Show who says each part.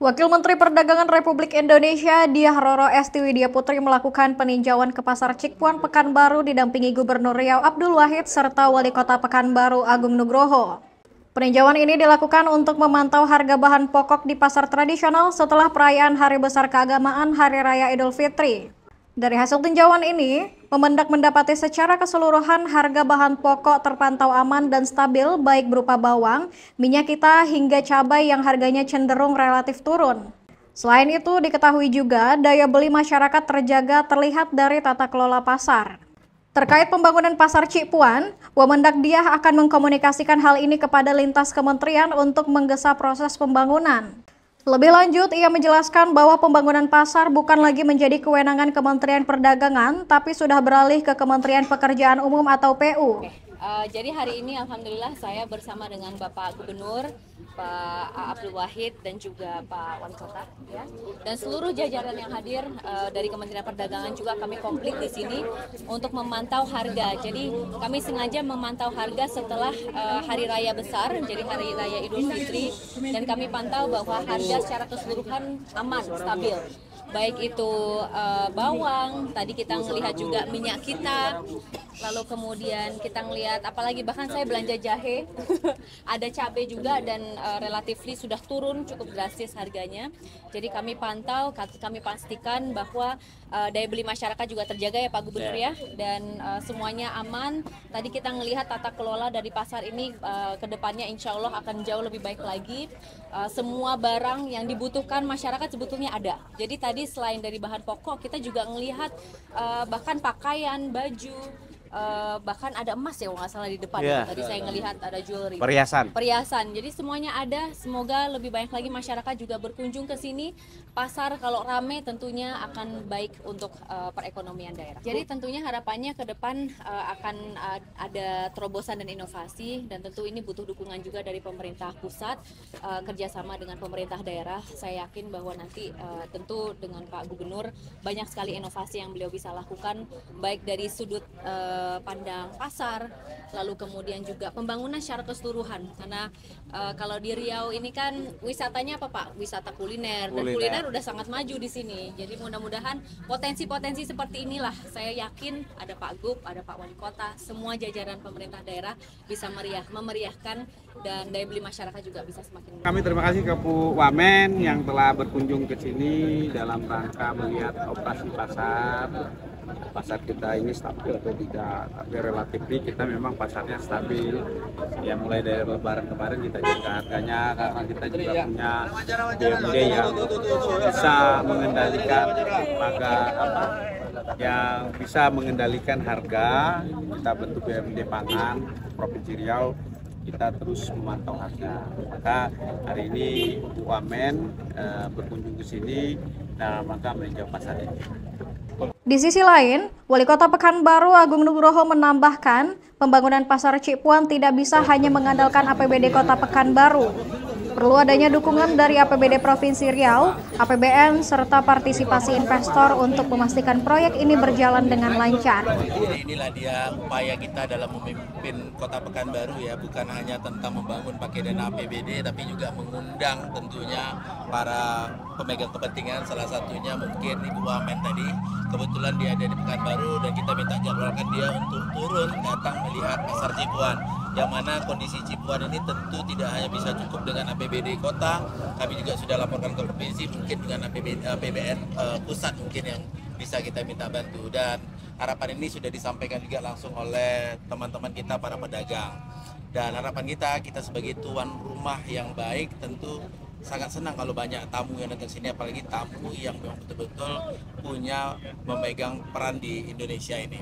Speaker 1: Wakil Menteri Perdagangan Republik Indonesia Diah Roro Esti Widyaputri melakukan peninjauan ke Pasar Cikuan Pekanbaru didampingi Gubernur Riau Abdul Wahid serta Wali Kota Pekanbaru Agung Nugroho. Peninjauan ini dilakukan untuk memantau harga bahan pokok di pasar tradisional setelah perayaan Hari Besar Keagamaan Hari Raya Idul Fitri. Dari hasil tinjauan ini, Mendak mendapati secara keseluruhan harga bahan pokok terpantau aman dan stabil baik berupa bawang, minyak kita hingga cabai yang harganya cenderung relatif turun. Selain itu, diketahui juga daya beli masyarakat terjaga terlihat dari tata kelola pasar. Terkait pembangunan Pasar Cikuan, Mendak Diah akan mengkomunikasikan hal ini kepada lintas kementerian untuk menggesa proses pembangunan. Lebih lanjut, ia menjelaskan bahwa pembangunan pasar bukan lagi menjadi kewenangan Kementerian Perdagangan, tapi sudah beralih ke Kementerian Pekerjaan Umum atau PU.
Speaker 2: Jadi hari ini alhamdulillah saya bersama dengan Bapak Gubernur, Pak Abdul Wahid dan juga Pak Wali Kota, ya, dan seluruh jajaran yang hadir dari Kementerian Perdagangan juga kami komplit di sini untuk memantau harga. Jadi kami sengaja memantau harga setelah Hari Raya besar, jadi Hari Raya Idul Fitri, dan kami pantau bahwa harga secara keseluruhan aman, stabil. Baik itu bawang, tadi kita melihat juga minyak kita, lalu kemudian kita melihat apalagi bahkan saya belanja jahe, ada cabai juga dan relatifly sudah turun cukup drastis harganya. Jadi kami pantau, kami pastikan bahwa daya beli masyarakat juga terjaga ya Pak Gubernur ya, dan semuanya aman. Tadi kita melihat tata kelola dari pasar ini ke depannya insya Allah akan jauh lebih baik lagi. Semua barang yang dibutuhkan masyarakat sebetulnya ada. Jadi tadi selain dari bahan pokok, kita juga melihat bahkan pakaian, baju, bahkan ada emas ya kalau nggak salah di depan. Tadi saya ngelihat ada jewelry, perhiasan. Jadi semuanya ada. Semoga lebih banyak lagi masyarakat juga berkunjung ke sini. Pasar kalau ramai tentunya akan baik untuk perekonomian daerah. Jadi tentunya harapannya ke depan akan ada terobosan dan inovasi, dan tentu ini butuh dukungan juga dari pemerintah pusat kerjasama dengan pemerintah daerah. Saya yakin bahwa nanti tentu dengan Pak Gubernur banyak sekali inovasi yang beliau bisa lakukan, baik dari sudut pandang pasar, lalu kemudian juga pembangunan secara keseluruhan. Karena kalau di Riau ini kan wisatanya apa Pak? Wisata kuliner, dan kuliner udah sangat maju di sini. Jadi mudah-mudahan potensi-potensi seperti inilah, saya yakin ada Pak Gub, ada Pak Wali Kota, semua jajaran pemerintah daerah bisa memeriahkan, dan daya beli masyarakat juga bisa semakin.
Speaker 3: Kami terima kasih ke Bu Wamen yang telah berkunjung ke sini dalam rangka melihat operasi pasar kita ini stabil atau tidak. Tapi relatif kita memang pasarnya stabil. Ya mulai dari lebaran kemarin kita jaga harganya karena kita juga punya BUMD yang bisa mengendalikan yang bisa mengendalikan harga. Kita bentuk BUMD pangan Provinsi Riau, kita terus memantau harga. Maka hari ini Bu Wamen berkunjung ke sini, dan maka meninjau pasar ini.
Speaker 1: Di sisi lain, Wali Kota Pekanbaru Agung Nugroho menambahkan, pembangunan Pasar Cikuan tidak bisa hanya mengandalkan APBD Kota Pekanbaru. Perlu adanya dukungan dari APBD Provinsi Riau, APBN, serta partisipasi investor untuk memastikan proyek ini berjalan dengan lancar.
Speaker 4: Jadi inilah dia upaya kita dalam memimpin Kota Pekanbaru ya, bukan hanya tentang membangun pakai dana APBD, tapi juga mengundang tentunya para pemegang kepentingan, salah satunya mungkin Ibu Wamen tadi. Kebetulan dia ada di Pekanbaru dan kita minta jadwalkan dia untuk turun datang melihat Pasar Cikuan, yang mana kondisi Cikuan ini tentu tidak hanya bisa cukup dengan APBD kota, kami juga sudah laporkan ke provinsi, mungkin dengan APBN pusat mungkin yang bisa kita minta bantu, dan harapan ini sudah disampaikan juga langsung oleh teman-teman kita para pedagang. Dan harapan kita sebagai tuan rumah yang baik tentu sangat senang kalau banyak tamu yang datang sini, apalagi tamu yang memang betul-betul punya memegang peran di Indonesia ini.